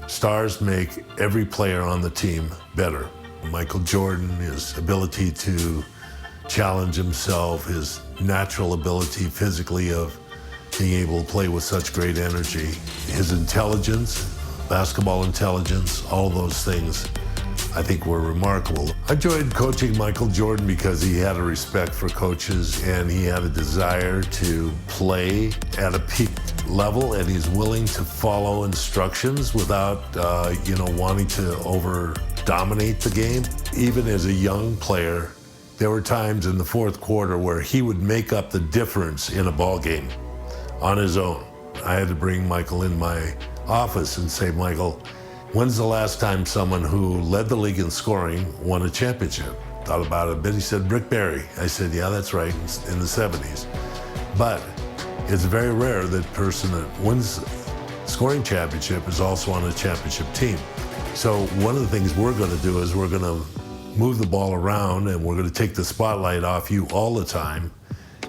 Stars make every player on the team better. Michael Jordan, his ability to challenge himself, his natural ability physically of being able to play with such great energy, his intelligence, basketball intelligence, all those things I think were remarkable. I enjoyed coaching Michael Jordan because he had a respect for coaches and he had a desire to play at a peak level, and he's willing to follow instructions without, wanting to over-dominate the game. Even as a young player, there were times in the fourth quarter where he would make up the difference in a ball game on his own. I had to bring Michael in my office and say, Michael, when's the last time someone who led the league in scoring won a championship? Thought about it a bit. He said, Rick Barry. I said, yeah, that's right, in the 70s. But it's very rare that person that wins scoring championship is also on a championship team. So one of the things we're going to do is we're going to move the ball around and we're going to take the spotlight off you all the time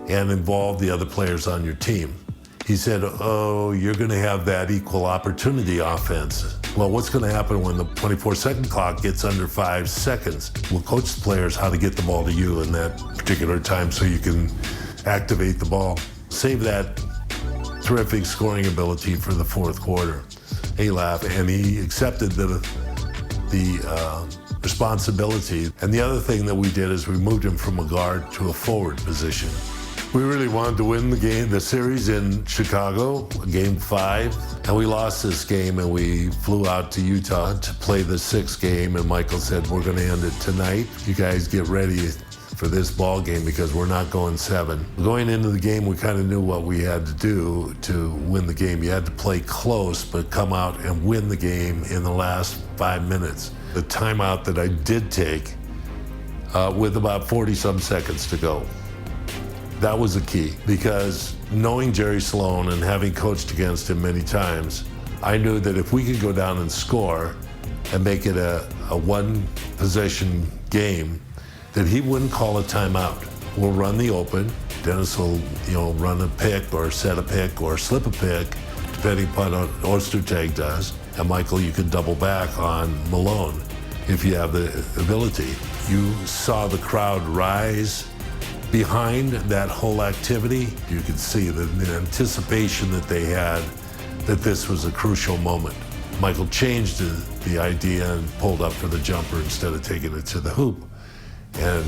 and involve the other players on your team. He said, oh, you're going to have that equal opportunity offense. Well, what's going to happen when the 24-second clock gets under 5 seconds? We'll coach the players how to get the ball to you in that particular time so you can activate the ball. Save that terrific scoring ability for the fourth quarter. He laughed and he accepted the responsibility. And the other thing that we did is we moved him from a guard to a forward position. We really wanted to win the series in Chicago, Game 5, and we lost this game and we flew out to Utah to play the 6th game, and Michael said, we're going to end it tonight. You guys get ready for this ball game because we're not going 7. Going into the game, we kind of knew what we had to do to win the game. You had to play close, but come out and win the game in the last 5 minutes. The timeout that I did take with about 40-some seconds to go. That was the key, because knowing Jerry Sloan and having coached against him many times, I knew that if we could go down and score and make it a one-possession game, that he wouldn't call a timeout. We'll run the open. Dennis will, run a pick or set a pick or slip a pick, depending upon what Ostertag does. And Michael, you can double back on Malone if you have the ability. You saw the crowd rise behind that whole activity. You could see the anticipation that they had that this was a crucial moment. Michael changed the idea and pulled up for the jumper instead of taking it to the hoop and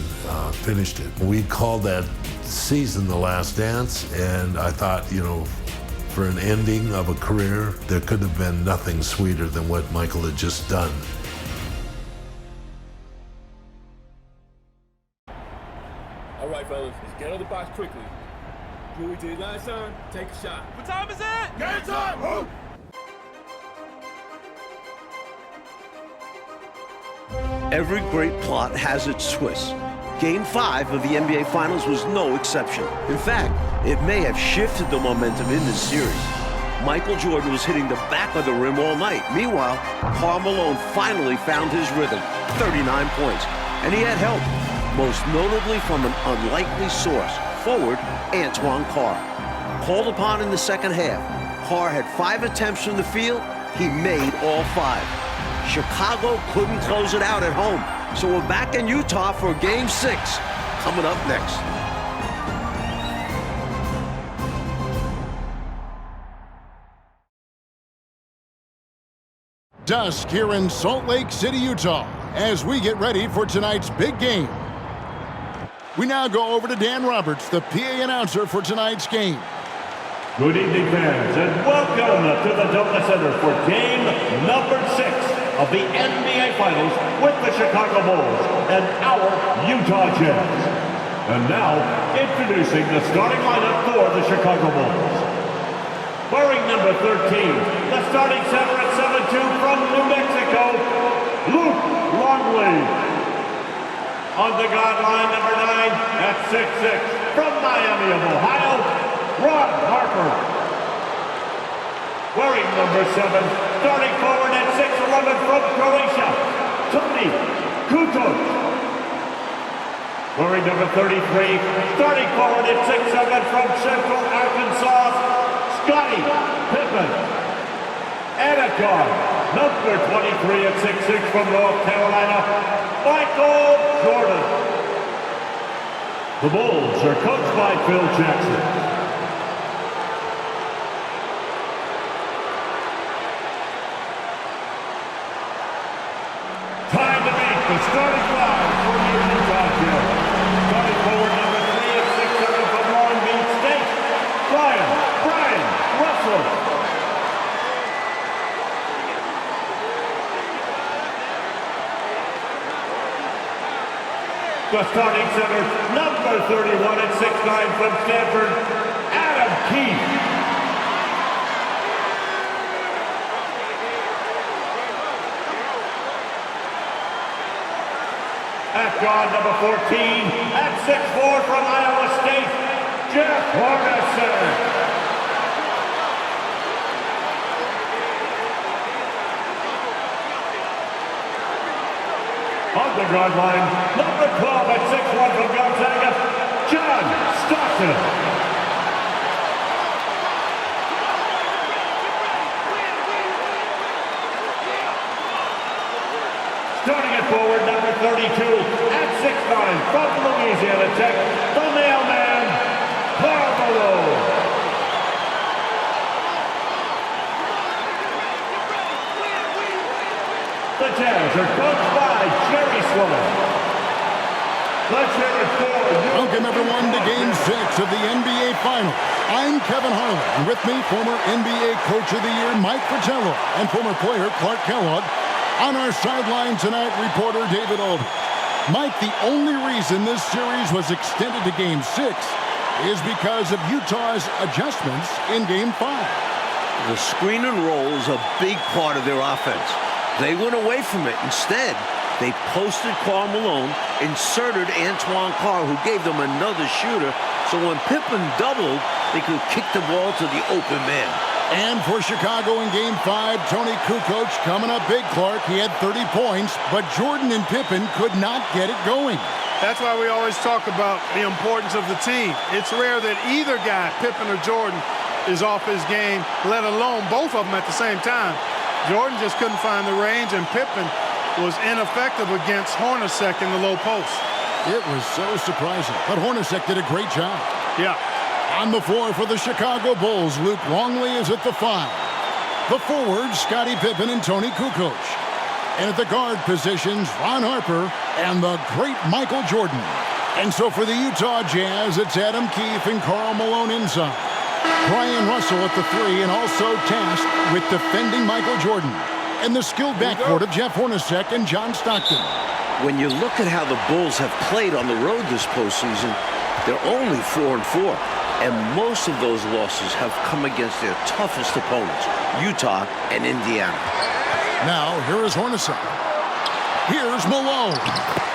finished it. We called that season The Last Dance, and I thought, for an ending of a career, there could have been nothing sweeter than what Michael had just done. All right, fellas, let's get out of the box quickly. Do what we did last time, take a shot. What time is it? Game time! Move! Every great plot has its twist. Game 5 of the NBA Finals was no exception. In fact, it may have shifted the momentum in this series. Michael Jordan was hitting the back of the rim all night. Meanwhile, Karl Malone finally found his rhythm, 39 points. And he had help, most notably from an unlikely source, forward Antoine Carr. Called upon in the second half, Carr had 5 attempts from the field. He made all 5. Chicago couldn't close it out at home, so we're back in Utah for Game 6, coming up next. Dusk here in Salt Lake City, Utah, as we get ready for tonight's big game. We now go over to Dan Roberts, the PA announcer for tonight's game. Good evening, fans, and welcome to the Douglas Center for game number 6 of the NBA Finals with the Chicago Bulls and our Utah Jazz. And now, introducing the starting lineup for the Chicago Bulls. Wearing number 13, the starting center at 7'2" from New Mexico, Luke Longley. On the guard line, number 9 at 6'6", from Miami of Ohio, Ron Harper. Wearing number 7, starting forward at 6'11" from Croatia, Toni Kukoc. Wearing number 33, starting forward at 6'7" from Central Arkansas, Scottie Pippen. And a guard, Number 23 at 6'6" from North Carolina, Michael Jordan. The Bulls are coached by Phil Jackson. Time to meet the starting five for the Utah Jazz. Starting forward number 3 at 6'7" from Long Beach State, Brian Russell. The starting center, number 31 at 6'9" from Stanford, Adam Keefe. At guard, number 14, at 6'4" from Iowa State, Jeff Hornacek. On the guard line, number 12 at 6'1" from Gonzaga, John Stockton. Starting at forward, number 32 at 6'9" from Louisiana Tech, the mailman, Karl Malone. The Jazz are coached by Jerry Sloan. Let's hear it for you. Welcome, everyone, to Game 6 of the NBA Finals. I'm Kevin Harlan, and with me, former NBA Coach of the Year Mike Fratello and former player Clark Kellogg. On our sideline tonight, reporter David Aldridge. Mike, the only reason this series was extended to Game 6 is because of Utah's adjustments in Game 5. The screen and roll is a big part of their offense. They went away from it. Instead, they posted Karl Malone, inserted Antoine Carr, who gave them another shooter, so when Pippen doubled, they could kick the ball to the open man. And for Chicago in Game 5, Tony Kukoc coming up big, Clark. He had 30 points, but Jordan and Pippen could not get it going. That's why we always talk about the importance of the team. It's rare that either guy, Pippen or Jordan, is off his game, let alone both of them at the same time. Jordan just couldn't find the range, and Pippen was ineffective against Hornacek in the low post. It was so surprising, but Hornacek did a great job. Yeah. On the floor for the Chicago Bulls, Luke Longley is at the 5. The forwards, Scottie Pippen and Tony Kukoc. And at the guard positions, Ron Harper and the great Michael Jordan. And so for the Utah Jazz, it's Adam Keefe and Karl Malone inside. Brian Russell at the 3, and also tasked with defending Michael Jordan. And the skilled backcourt of Jeff Hornacek and John Stockton. When you look at how the Bulls have played on the road this postseason, they're only 4-4. And most of those losses have come against their toughest opponents, Utah and Indiana. Now, here is Hornacek. Here's Malone.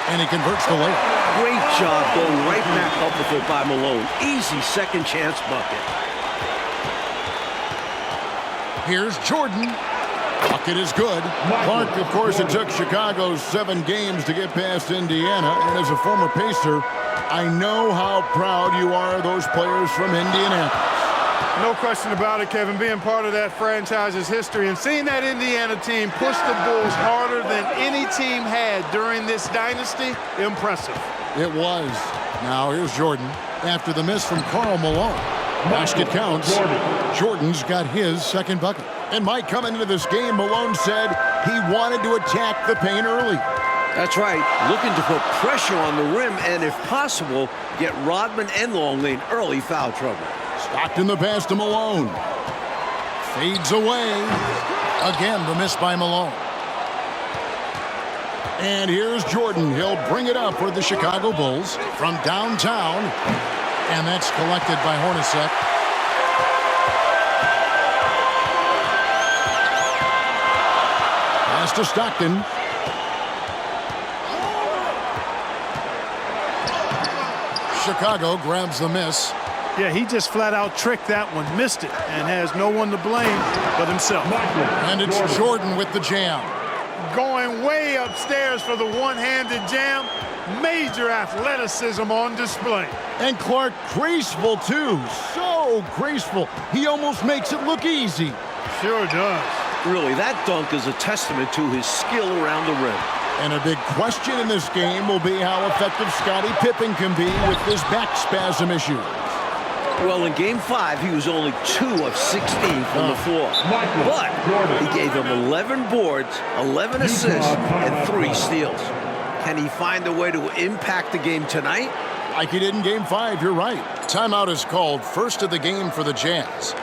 And he converts the layup. Great job going right back up with it by Malone. Easy second chance bucket. Here's Jordan. Bucket is good. Clark, of course, it took Chicago 7 games to get past Indiana. And as a former Pacer, I know how proud you are of those players from Indianapolis. No question about it, Kevin. Being part of that franchise's history and seeing that Indiana team push the Bulls harder than any team had during this dynasty, impressive. It was. Now here's Jordan after the miss from Karl Malone. Basket counts. Jordan's got his second bucket. And Mike, coming into this game, Malone said he wanted to attack the paint early. That's right. Looking to put pressure on the rim and, if possible, get Rodman and Longley in early foul trouble. Stockton the pass to Malone. Fades away. Again, the miss by Malone. And here's Jordan. He'll bring it up for the Chicago Bulls from downtown. And that's collected by Hornacek. Pass to Stockton. Chicago grabs the miss. Yeah, he just flat out tricked that one, missed it, and has no one to blame but himself. And it's Jordan with the jam. Going way upstairs for the one-handed jam. Major athleticism on display. And Clark, graceful too. So graceful. He almost makes it look easy. Sure does. Really, that dunk is a testament to his skill around the rim. And a big question in this game will be how effective Scottie Pippen can be with his back spasm issue. Well, in Game 5, he was only 2 of 16 from the floor. But he gave him 11 boards, 11 assists, and 3 steals. Can he find a way to impact the game tonight? Like he did in Game 5, you're right. Timeout is called, first of the game for the Jazz.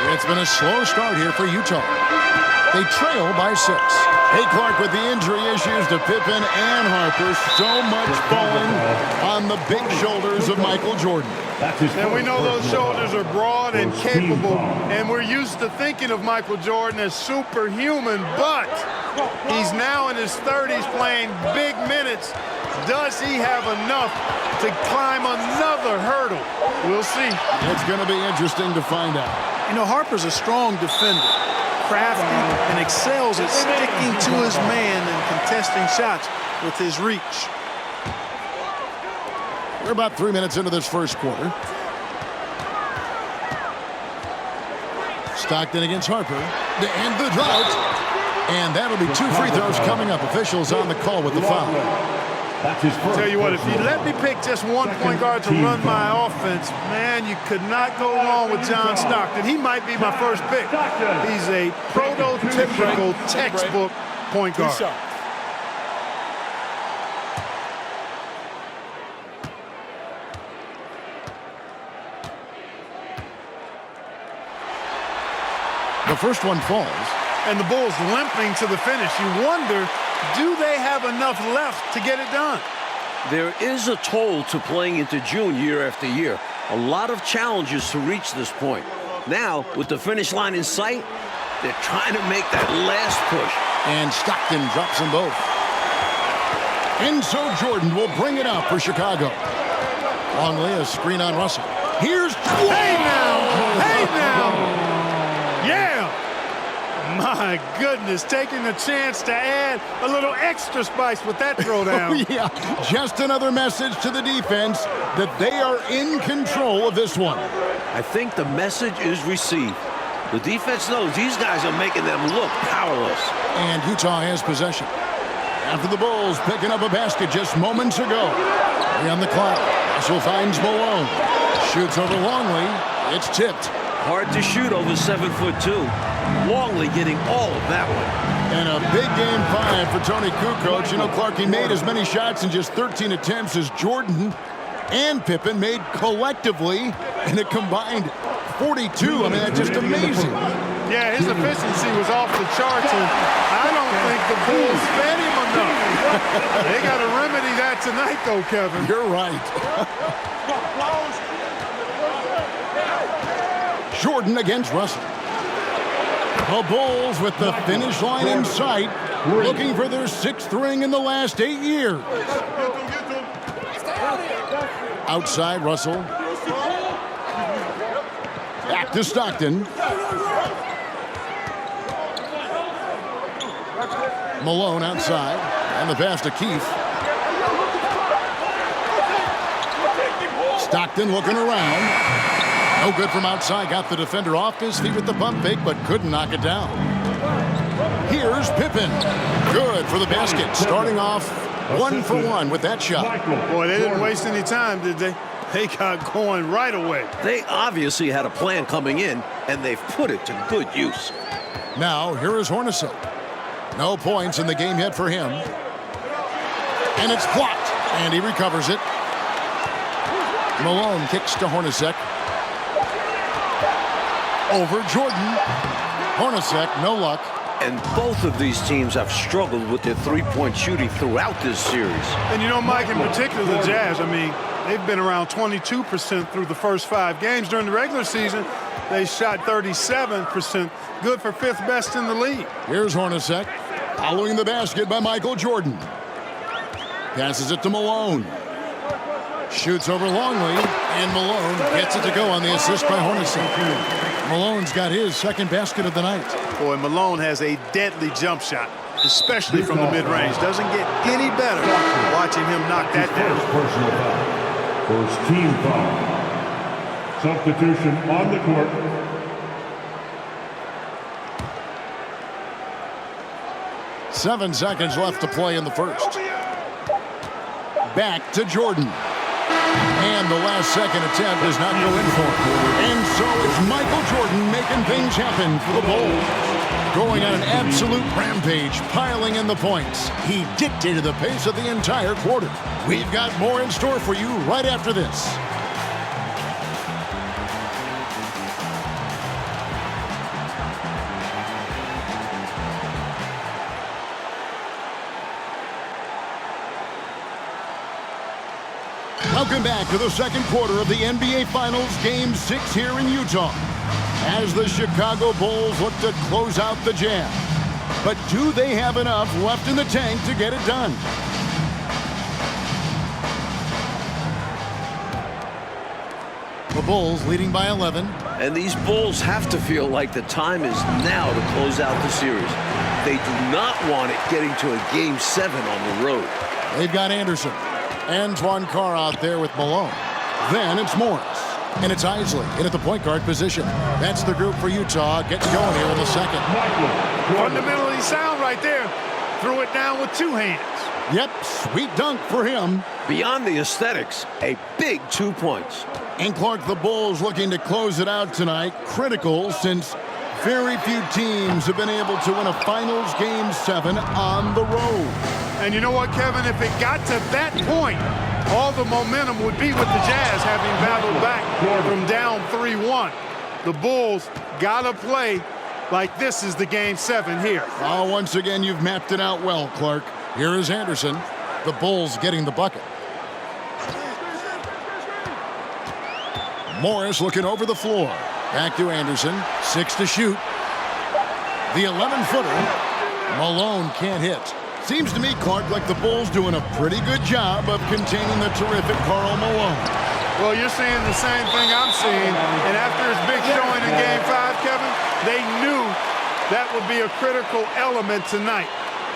It's been a slow start here for Utah. They trail by 6. Hey, Clark, with the injury issues to Pippen and Harper, so much falling on the big shoulders of Michael Jordan. And we know those shoulders are broad and capable, and we're used to thinking of Michael Jordan as superhuman, but he's now in his 30s playing big minutes. Does he have enough to climb another hurdle? We'll see. It's going to be interesting to find out. You know, Harper's a strong defender, crafty, and excels at sticking to his man and contesting shots with his reach. We're about 3 minutes into this first quarter. Stockton against Harper to end the drought. And that'll be 2 free throws coming up. Officials on the call with the foul. Tell you what, if you let me pick just one point guard to run my offense, man, you could not go wrong with John Stockton. He might be my first pick. He's a prototypical textbook point guard. The first one falls. And the Bulls limping to the finish. You wonder, do they have enough left to get it done? There is a toll to playing into June year after year. A lot of challenges to reach this point. Now, with the finish line in sight, they're trying to make that last push. And Stockton drops them both. And so Jordan will bring it out for Chicago. Longley, a screen on Russell. Here's... Hey now! Hey now! Yeah! My goodness, taking the chance to add a little extra spice with that throwdown. Oh, yeah, just another message to the defense that they are in control of this one. I think the message is received. The defense knows these guys are making them look powerless. And Utah has possession. After the Bulls picking up a basket just moments ago. 3 on the clock. Russell finds Malone. Shoots over Longley. It's tipped. Hard to shoot over 7'2". Longley getting all of that one. And a big game 5 for Tony Kukoc. You know, Clark, he made as many shots in just 13 attempts as Jordan and Pippen made collectively in a combined 42. I mean, that's just amazing. Yeah, his efficiency was off the charts, and I don't think the Bulls fed him enough. They got to remedy that tonight, though, Kevin. You're right. Jordan against Russell. The Bulls with the finish line in sight, looking for their 6th ring in the last 8 years. Outside, Russell. Back to Stockton. Malone outside, and the pass to Keith. Stockton looking around. No good from outside. Got the defender off his feet with the pump fake, but couldn't knock it down. Here's Pippen. Good for the basket. Starting off 1 for 1 with that shot. Boy, they didn't waste any time, did they? They got going right away. They obviously had a plan coming in, and they've put it to good use. Now, here is Hornacek. No points in the game yet for him. And it's blocked, and he recovers it. Malone kicks to Hornacek. Over Jordan. Hornacek, no luck. And both of these teams have struggled with their three-point shooting throughout this series. And you know, Mike, in particular, the Jazz, I mean, they've been around 22% through the first 5 games. During the regular season, they shot 37%. Good for 5th best in the league. Here's Hornacek. Following the basket by Michael Jordan. Passes it to Malone. Shoots over Longley, and Malone gets it to go on the assist by Hornacek. Malone's got his second basket of the night. Boy, Malone has a deadly jump shot, especially from the mid-range. Doesn't get any better watching him knock that down. First team foul. Substitution on the court. Seven seconds left to play in the first. Back to Jordan. And the last second attempt does not go in for him. And so it's Michael Jordan making things happen for the Bulls. Going on an absolute rampage, piling in the points. He dictated the pace of the entire quarter. We've got more in store for you right after this. Welcome back to the second quarter of the NBA Finals, Game 6 here in Utah, as the Chicago Bulls look to close out the Jazz. But do they have enough left in the tank to get it done? The Bulls leading by 11. And these Bulls have to feel like the time is now to close out the series. They do not want it getting to a Game 7 on the road. They've got Anderson. Antoine Carr out there with Malone. Then it's Morris. And it's Isley in at the point guard position. That's the group for Utah getting going here in the second. Fundamentally sound right there. Threw it down with two hands. Yep, sweet dunk for him. Beyond the aesthetics, a big 2 points. And Clark, the Bulls looking to close it out tonight. Critical since very few teams have been able to win a Finals Game 7 on the road. And you know what, Kevin? If it got to that point, all the momentum would be with the Jazz having battled back from down 3-1. The Bulls got to play like this is the Game 7 here. Oh, once again, you've mapped it out well, Clark. Here is Anderson. The Bulls getting the bucket. Morris looking over the floor. Back to Anderson. 6 to shoot. The 11-footer. Malone can't hit. Seems to me, Clark, like the Bulls doing a pretty good job of containing the terrific Karl Malone. Well, you're seeing the same thing I'm seeing. And after his big showing in Game 5, Kevin, they knew that would be a critical element tonight.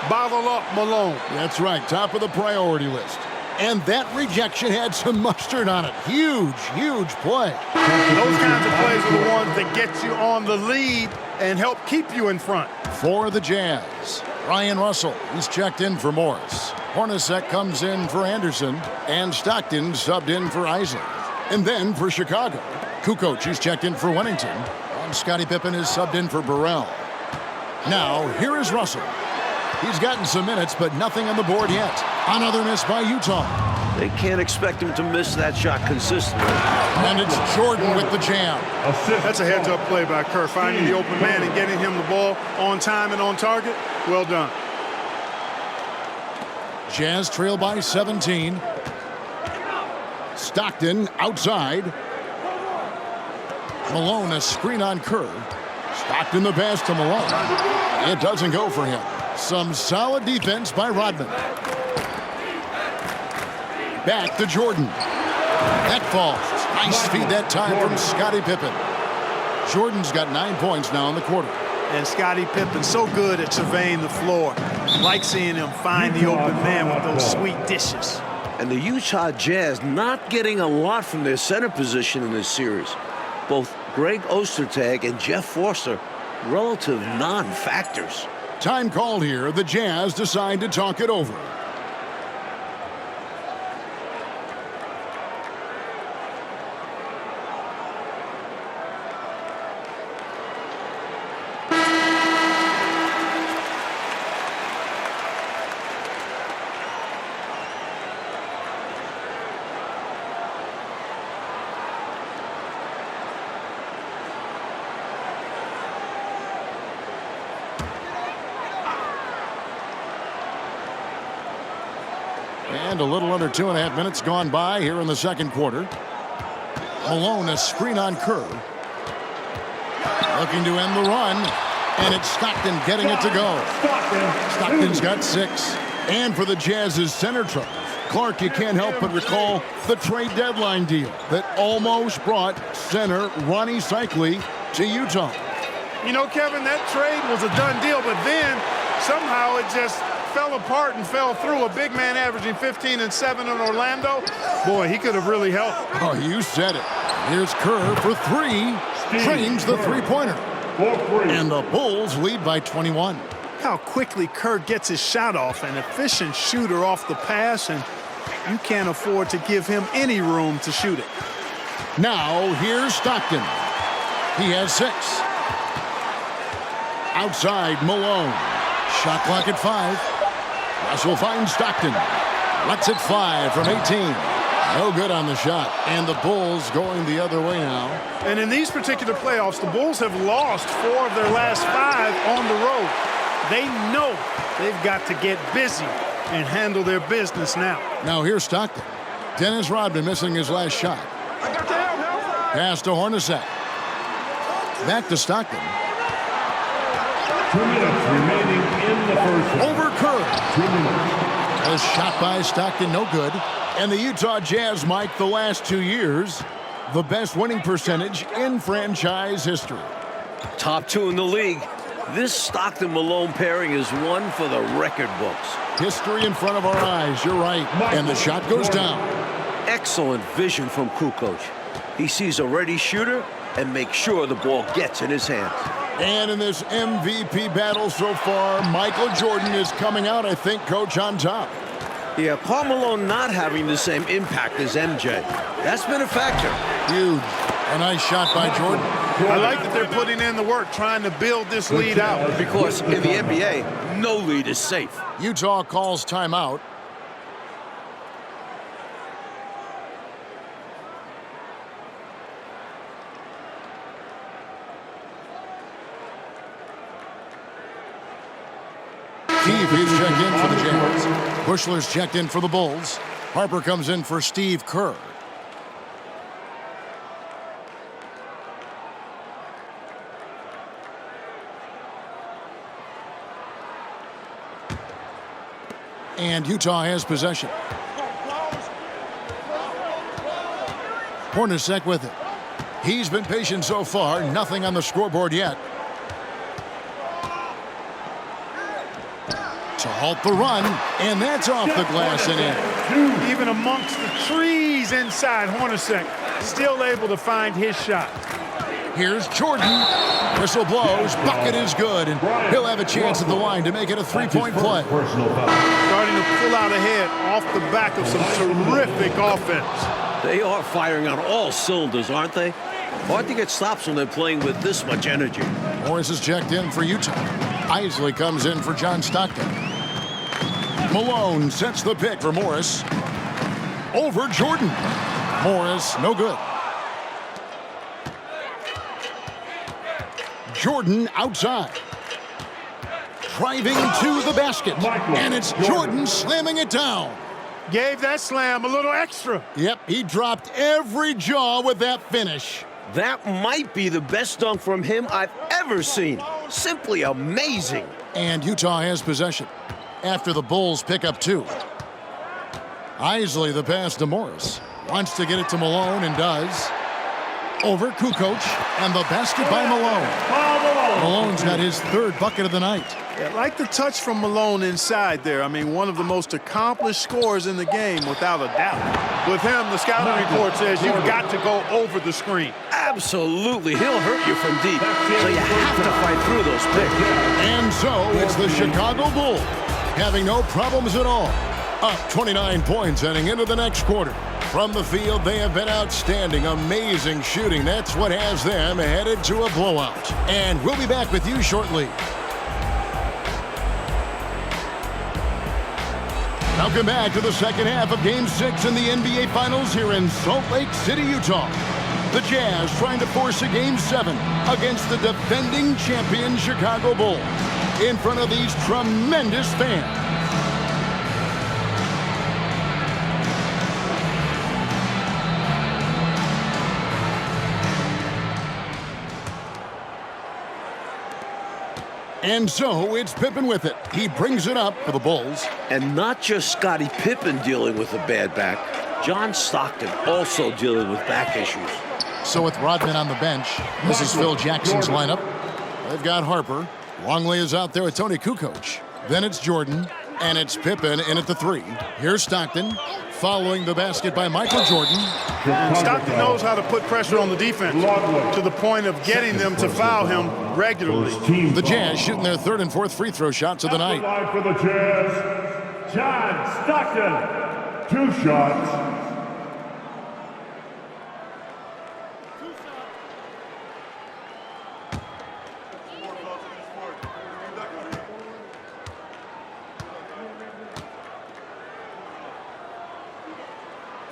Bottle up Malone. That's right, top of the priority list. And that rejection had some mustard on it. Huge, huge play. Those kinds of plays are the ones that get you on the lead and help keep you in front. For the Jazz, Ryan Russell, he's checked in for Morris. Hornacek comes in for Anderson, and Stockton subbed in for Isley. And then for Chicago, Kukoc, he's checked in for Wennington, and Scottie Pippen is subbed in for Burrell. Now, here is Russell. He's gotten some minutes, but nothing on the board yet. Another miss by Utah. They can't expect him to miss that shot consistently. And it's Jordan with the jam. That's a heads-up play by Kerr, finding the open man and getting him the ball on time and on target. Well done. Jazz trail by 17. Stockton outside. Malone, a screen on Kerr. Stockton the pass to Malone. It doesn't go for him. Some solid defense by Rodman. Back to Jordan. That falls. Nice feed that time from Scottie Pippen. Jordan's got 9 points now in the quarter. And Scottie Pippen so good at surveying the floor. Like seeing him find the open man with those sweet dishes. And the Utah Jazz not getting a lot from their center position in this series. Both Greg Ostertag and Jeff Forster, relative non-factors. Time called here. The Jazz decide to talk it over. And a little under 2.5 minutes gone by here in the second quarter. Malone, a screen on Kerr. Looking to end the run. And it's Stockton getting it to go. Stockton's got 6. And for the Jazz's center trouble, Clark, you can't help but recall the trade deadline deal that almost brought center Ronnie Cycli to Utah. You know, Kevin, that trade was a done deal, but then somehow it just fell apart and fell through. A big man averaging 15 and 7 in Orlando. Boy, he could have really helped. Oh, you said it. Here's Kerr for 3. Trains the three-pointer. And the Bulls lead by 21. How quickly Kerr gets his shot off. An efficient shooter off the pass, and you can't afford to give him any room to shoot it. Now, here's Stockton. He has 6. Outside, Malone. Shot clock at 5. Russell finds Stockton. Lets it fly from 18. No good on the shot. And the Bulls going the other way now. And in these particular playoffs, the Bulls have lost 4 of their last 5 on the road. They know they've got to get busy and handle their business now. Now here's Stockton. Dennis Rodman missing his last shot. Pass to Hornacek. Back to Stockton. 2 minutes remaining in the first half. Over Kerr. 2 minutes. A shot by Stockton, no good. And the Utah Jazz, Mike, the last 2 years, the best winning percentage in franchise history. Top 2 in the league. This Stockton-Malone pairing is one for the record books. History in front of our eyes, you're right. And the shot goes down. Excellent vision from Kukoc. He sees a ready shooter and makes sure the ball gets in his hands. And in this MVP battle so far, Michael Jordan is coming out, I think, Coach, on top. Yeah, Karl Malone not having the same impact as MJ. That's been a factor. Huge. A nice shot by Jordan. I like that they're putting in the work, trying to build this lead out. Because in the NBA, no lead is safe. Utah calls timeout. Steve is checked in for the Jazz. Bushler's checked in for the Bulls. Harper comes in for Steve Kerr. And Utah has possession. Hornacek with it. He's been patient so far. Nothing on the scoreboard yet. To halt the run, and that's off the glass and in. Even amongst the trees inside, Hornacek still able to find his shot. Here's Jordan. Whistle blows. Bucket is good, and he'll have a chance at the line to make it a three-point play. Starting to pull out ahead off the back of some terrific offense. They are firing on all cylinders, aren't they? Hard to get stops when they're playing with this much energy. Morris is checked in for Utah. Isley comes in for John Stockton. Malone sets the pick for Morris. Over Jordan. Morris, no good. Jordan outside. Driving to the basket. And it's Jordan slamming it down. Gave that slam a little extra. Yep, he dropped every jaw with that finish. That might be the best dunk from him I've ever seen. Simply amazing. And Utah has possession after the Bulls pick up 2. Isley, the pass to Morris. Wants to get it to Malone and does. Over Kukoc, and the basket by Malone. Malone's got his 3rd bucket of the night. Yeah, like the touch from Malone inside there. I mean, one of the most accomplished scorers in the game, without a doubt. With him, the scouting report says you've got to go over the screen. Absolutely. He'll hurt you from deep. So you have to fight through those picks. And so it's the Chicago Bulls having no problems at all. Up 29 points heading into the next quarter. From the field, they have been outstanding. Amazing shooting. That's what has them headed to a blowout. And we'll be back with you shortly. Welcome back to the second half of Game 6 in the NBA Finals here in Salt Lake City, Utah. The Jazz trying to force a Game 7 against the defending champion Chicago Bulls in front of these tremendous fans. And so it's Pippen with it. He brings it up for the Bulls. And not just Scottie Pippen dealing with a bad back. John Stockton also dealing with back issues. So with Rodman on the bench, this is Phil Jackson's lineup. They've got Harper. Longley is out there with Tony Kukoc. Then it's Jordan, and it's Pippen in at the 3. Here's Stockton, following the basket by Michael Jordan. Stockton knows how to put pressure on the defense to the point of getting them to foul him regularly. The Jazz shooting their 3rd and 4th free throw shots of the night. Line for the Jazz, John Stockton. 2 shots.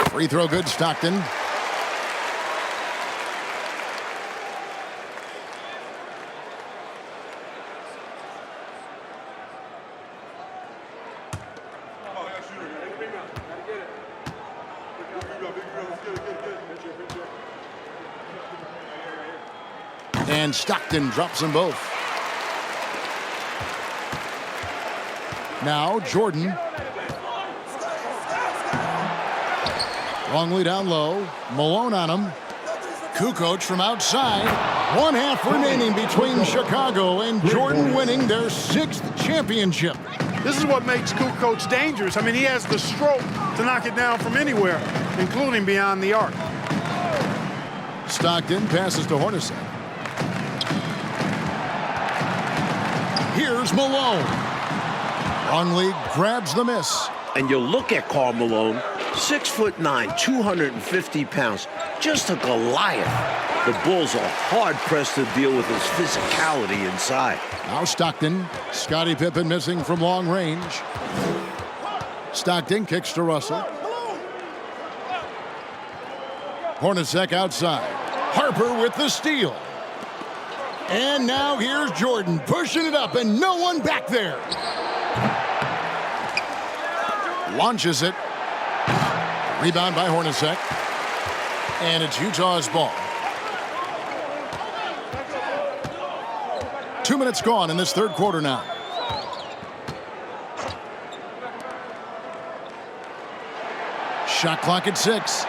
Free throw good, Stockton. And Stockton drops them both. Now Jordan. Longley down low. Malone on him. Kukoc from outside. 1/2 remaining between Chicago and Jordan winning their 6th championship. This is what makes Kukoc dangerous. I mean, he has the stroke to knock it down from anywhere, including beyond the arc. Stockton passes to Hornacek. Here's Malone. Longley grabs the miss. And you look at Karl Malone, 6'9", 250 pounds, just a Goliath. The Bulls are hard-pressed to deal with his physicality inside. Now Stockton. Scottie Pippen missing from long range. Stockton kicks to Russell. Hornacek outside. Harper with the steal. And now here's Jordan pushing it up and no one back there. Launches it. Rebound by Hornacek. And it's Utah's ball. 2 minutes gone in this 3rd quarter now. Shot clock at 6.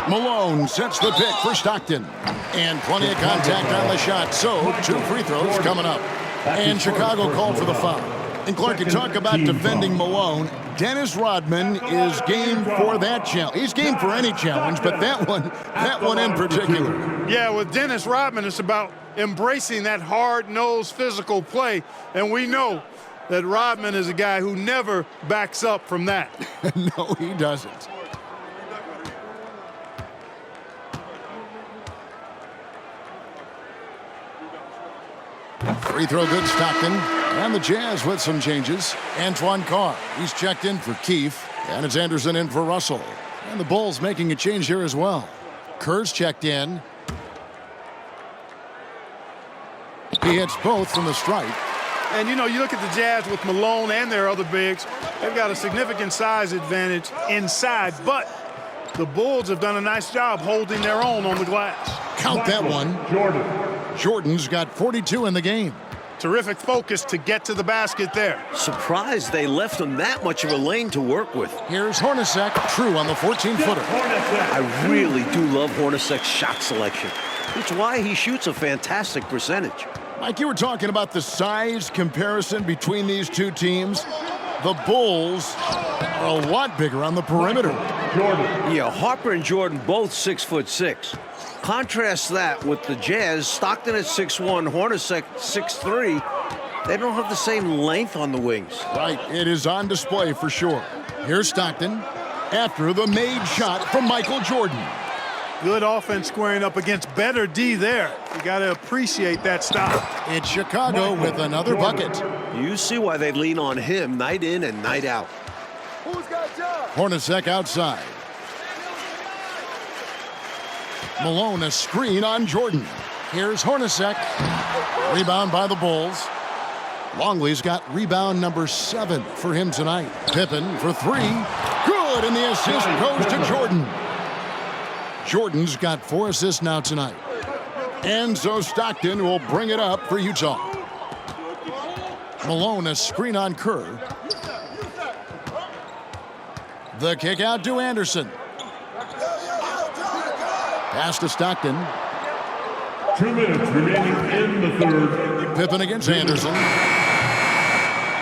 Malone sets the pick for Stockton. And plenty of contact on the shot. So 2 free throws coming up. And Chicago called for the foul. And Clark, you talk about defending Malone. Dennis Rodman is game for that challenge. He's game for any challenge, but that one in particular. Yeah, with Dennis Rodman, it's about embracing that hard-nosed physical play. And we know that Rodman is a guy who never backs up from that. No, he doesn't. Free throw good, Stockton. And the Jazz with some changes. Antoine Carr, he's checked in for Keefe. And it's Anderson in for Russell. And the Bulls making a change here as well. Kerr's checked in. He hits both from the stripe. And, you know, you look at the Jazz with Malone and their other bigs, they've got a significant size advantage inside. But the Bulls have done a nice job holding their own on the glass. Count that one. Jordan's got 42 in the game. Terrific focus to get to the basket there. Surprised they left him that much of a lane to work with. Here's Hornacek, true on the 14-footer. I really do love Hornacek's shot selection. It's why he shoots a fantastic percentage. Mike, you were talking about the size comparison between these two teams. The Bulls are a lot bigger on the perimeter. Yeah, Harper and Jordan both 6'6". Contrast that with the Jazz, Stockton at 6'1", Hornacek 6'3". They don't have the same length on the wings. Right, it is on display for sure. Here's Stockton after the made shot from Michael Jordan. Good offense squaring up against better D there. You got to appreciate that stop. It's Chicago with another bucket. You see why they lean on him night in and night out. Hornacek outside. Malone a screen on Jordan. Here's Hornacek. Rebound by the Bulls. Longley's got rebound number 7 for him tonight. Pippen for 3. Good, and the assist goes to Jordan. Jordan's got 4 assists now tonight. And so Stockton will bring it up for Utah. Malone, a screen on Kerr. The kick out to Anderson. Pass to Stockton. 2 minutes remaining in the third. Pippen against Anderson.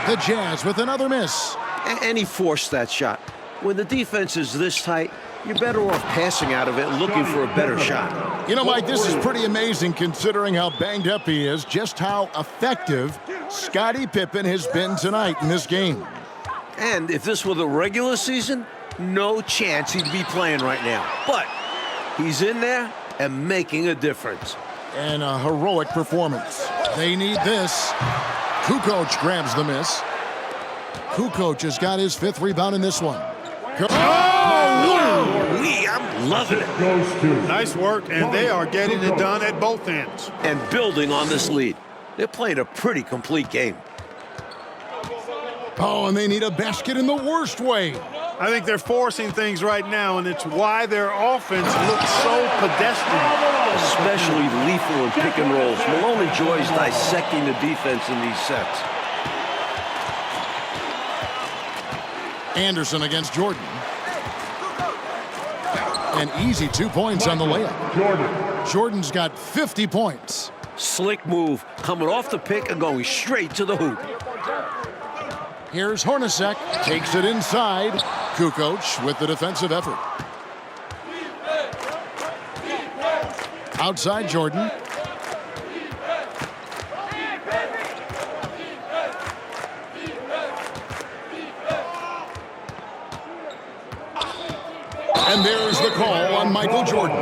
The Jazz with another miss. And he forced that shot. When the defense is this tight, you're better off passing out of it and looking for a better shot. You know, Mike, this is pretty amazing considering how banged up he is, just how effective Scottie Pippen has been tonight in this game. And if this were the regular season, no chance he'd be playing right now. But he's in there and making a difference. And a heroic performance. They need this. Kukoc grabs the miss. Kukoc has got his 5th rebound in this one. I'm loving it. Goes to. Nice work, and they are getting it done at both ends. And building on this lead. They're playing a pretty complete game. Oh, and they need a basket in the worst way. I think they're forcing things right now, and it's why their offense looks so pedestrian. Especially lethal in pick and rolls. Malone enjoys dissecting the defense in these sets. Anderson against Jordan. An easy 2 points on the layup. Jordan's got 50 points. Slick move, coming off the pick and going straight to the hoop. Here's Hornacek, takes it inside. Kukoc with the defensive effort. Outside Jordan. And there's the call on Michael Jordan.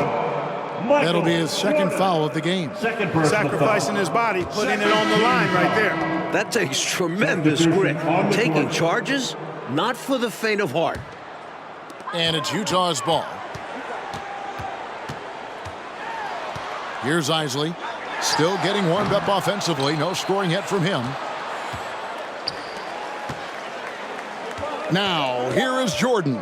That'll be his 2nd foul of the game. Sacrificing his body, putting it on the line right there. That takes tremendous grit. Taking charges, not for the faint of heart. And it's Utah's ball. Here's Isley. Still getting warmed up offensively. No scoring yet from him. Now, here is Jordan.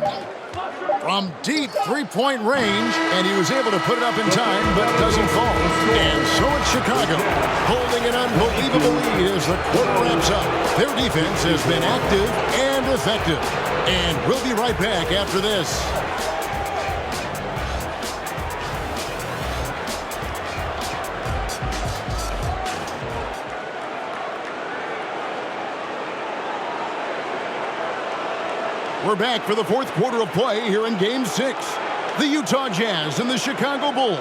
From deep 3-point range, and he was able to put it up in time, but doesn't fall. And so it's Chicago, holding an unbelievable lead as the quarter wraps up. Their defense has been active and effective. And we'll be right back after this. We're back for the 4th quarter of play here in Game 6. The Utah Jazz and the Chicago Bulls,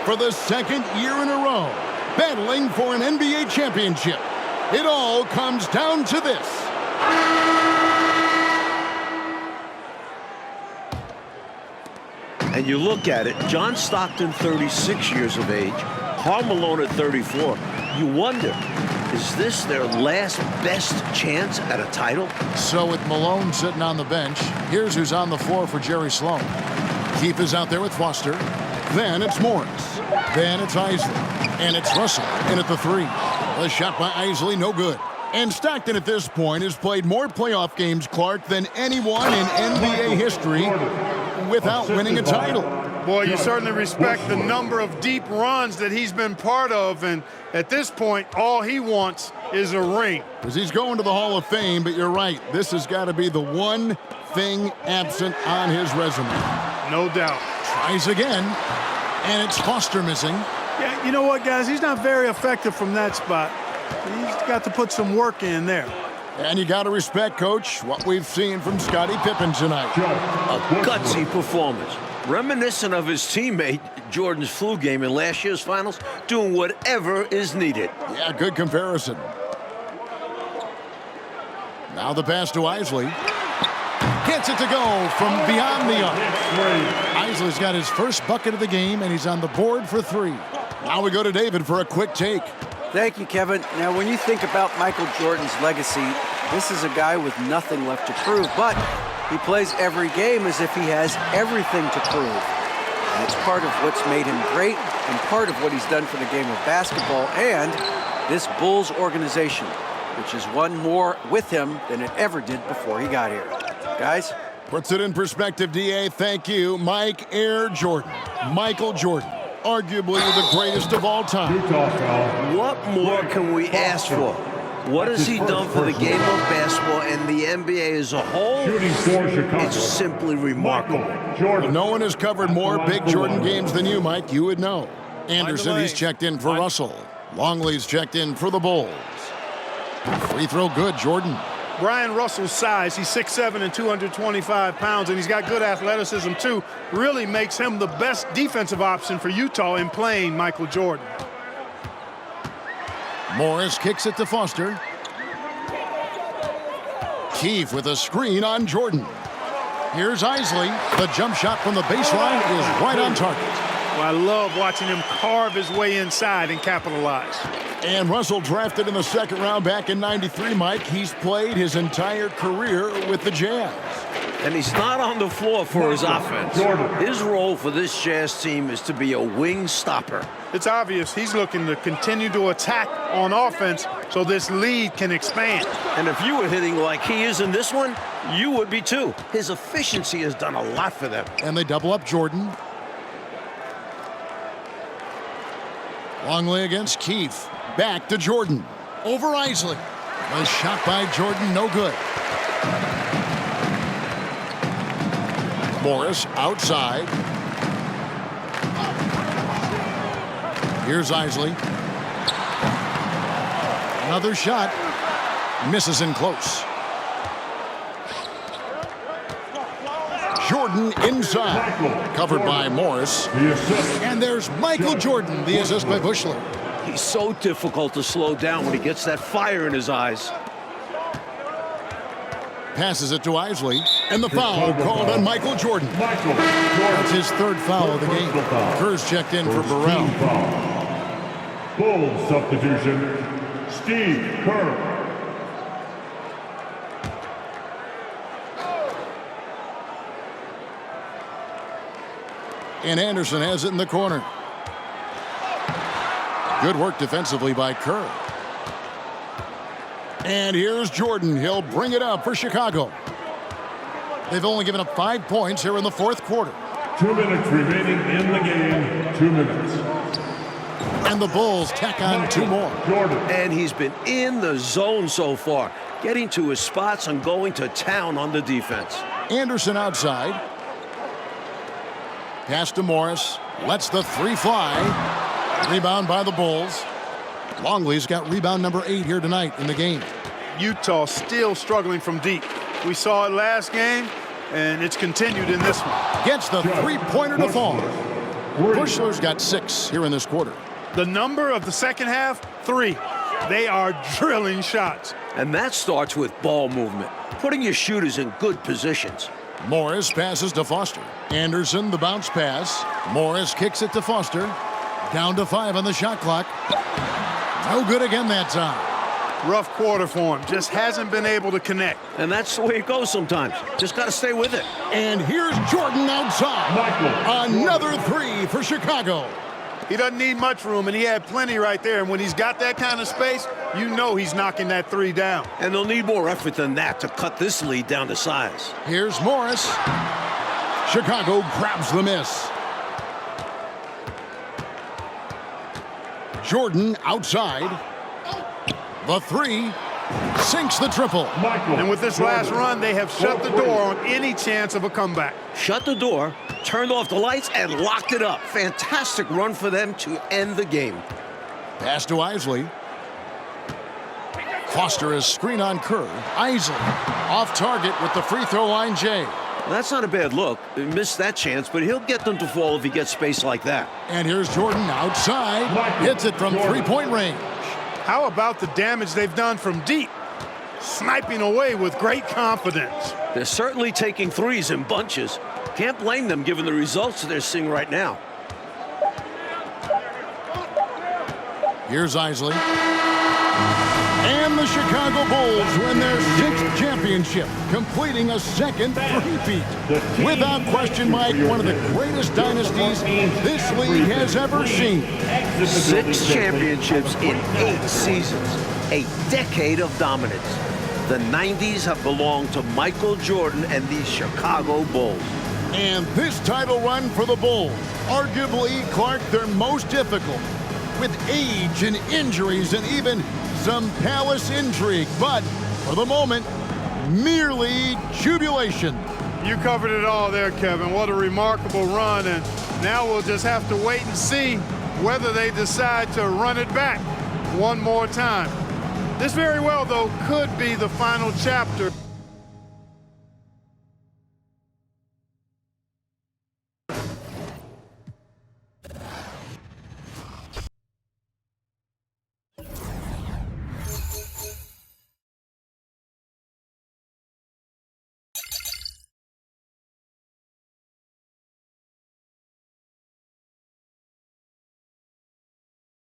for the 2nd year in a row, battling for an NBA championship. It all comes down to this. And you look at it, John Stockton, 36 years of age, Karl Malone at 34. You wonder, is this their last best chance at a title? So with Malone sitting on the bench, here's who's on the floor for Jerry Sloan. Keith is out there with Foster. Then it's Morris. Then it's Isley. And it's Russell in at the 3. The shot by Isley, no good. And Stockton at this point has played more playoff games, Clark, than anyone in NBA history without winning a title. Boy, you certainly respect the number of deep runs that he's been part of, and at this point, all he wants is a ring. Because he's going to the Hall of Fame, but you're right. This has got to be the one thing absent on his resume. No doubt. Tries again, and it's Foster missing. Yeah, you know what, guys? He's not very effective from that spot. He's got to put some work in there. And you got to respect, Coach, what we've seen from Scottie Pippen tonight. A gutsy performance. Reminiscent of his teammate, Jordan's flu game in last year's finals, doing whatever is needed. Yeah, good comparison. Now the pass to Isley. Gets it to go from beyond the arc. Isley's got his first bucket of the game, and he's on the board for 3. Now we go to David for a quick take. Thank you, Kevin. Now, when you think about Michael Jordan's legacy, this is a guy with nothing left to prove, but he plays every game as if he has everything to prove. And it's part of what's made him great and part of what he's done for the game of basketball and this Bulls organization, which has won more with him than it ever did before he got here. Guys? Puts it in perspective, D.A. Thank you. Mike Air Jordan. Michael Jordan. Arguably the greatest of all time. What more can we ask for? What has he done for the game of basketball and the NBA as a whole? Shooting for Chicago. It's simply remarkable. Jordan. No one has covered more big Jordan games than you, Mike. You would know. Anderson, he's checked in for Russell. Longley's checked in for the Bulls. Free throw good, Jordan. Brian Russell's size, he's 6'7" and 225 pounds, and he's got good athleticism too, really makes him the best defensive option for Utah in playing Michael Jordan. Morris kicks it to Foster. Keefe with a screen on Jordan. Here's Isley. The jump shot from the baseline is right on target. Well, I love watching him carve his way inside and capitalize. And Russell drafted in the second round back in '93, Mike. He's played his entire career with the Jazz. And he's not on the floor for his offense. His role for this Jazz team is to be a wing stopper. It's obvious he's looking to continue to attack on offense so this lead can expand. And if you were hitting like he is in this one, you would be too. His efficiency has done a lot for them. And they double up Jordan. Longley against Keefe. Back to Jordan. Over Isley. A shot by Jordan, no good. Morris outside. Here's Isley. Another shot. Misses in close. Jordan inside. Covered by Morris. And there's Michael Jordan, the assist by Bushler. He's so difficult to slow down when he gets that fire in his eyes. Passes it to Isley. And the foul called on Michael Jordan. That's his third foul of the game. Kerr's checked in for Burrell. Bulls substitution, Steve Kerr. And Anderson has it in the corner. Good work defensively by Kerr. And here's Jordan. He'll bring it up for Chicago. They've only given up 5 points here in the fourth quarter. 2 minutes remaining in the game. 2 minutes. And the Bulls tack on 2 more. Jordan. And he's been in the zone so far, getting to his spots and going to town on the defense. Anderson outside. Pass to Morris. Lets the three fly. Rebound by the Bulls. Longley's got rebound number 8 here tonight in the game. Utah still struggling from deep. We saw it last game, and it's continued in this one. Gets the three-pointer to fall. Bushler's got 6 here in this quarter. The number of the second half, 3. They are drilling shots. And that starts with ball movement, putting your shooters in good positions. Morris passes to Foster. Anderson, the bounce pass. Morris kicks it to Foster. Down to 5 on the shot clock. No good again that time. Rough quarter for him. Just hasn't been able to connect. And that's the way it goes sometimes. Just got to stay with it. And here's Jordan outside. Another 3 for Chicago. He doesn't need much room, and he had plenty right there. And when he's got that kind of space, you know he's knocking that 3 down. And they'll need more effort than that to cut this lead down to size. Here's Morris. Chicago grabs the miss. Jordan outside. The 3 sinks the triple. And with this last run, they have shut the door on any chance of a comeback. Shut the door, turned off the lights, and locked it up. Fantastic run for them to end the game. Pass to Isley. Foster is screen on Kerr. Isley off target with the free throw line J. Well, that's not a bad look. He missed that chance, but he'll get them to fall if he gets space like that. And here's Jordan outside. Hits it from three-point range. How about the damage they've done from deep? Sniping away with great confidence. They're certainly taking threes in bunches. Can't blame them given the results they're seeing right now. Here's Isley. And the Chicago Bulls win their 6th championship, completing a 2nd repeat. Without question, Mike, one of the greatest dynasties this league has ever seen. 6 championships in 8 seasons. A decade of dominance. The 90s have belonged to Michael Jordan and the Chicago Bulls. And this title run for the Bulls, arguably, Clark, their most difficult. With age and injuries and even some palace intrigue, but for the moment, merely jubilation. You covered it all there, Kevin. What a remarkable run, and now we'll just have to wait and see whether they decide to run it back one more time. This very well, though, could be the final chapter.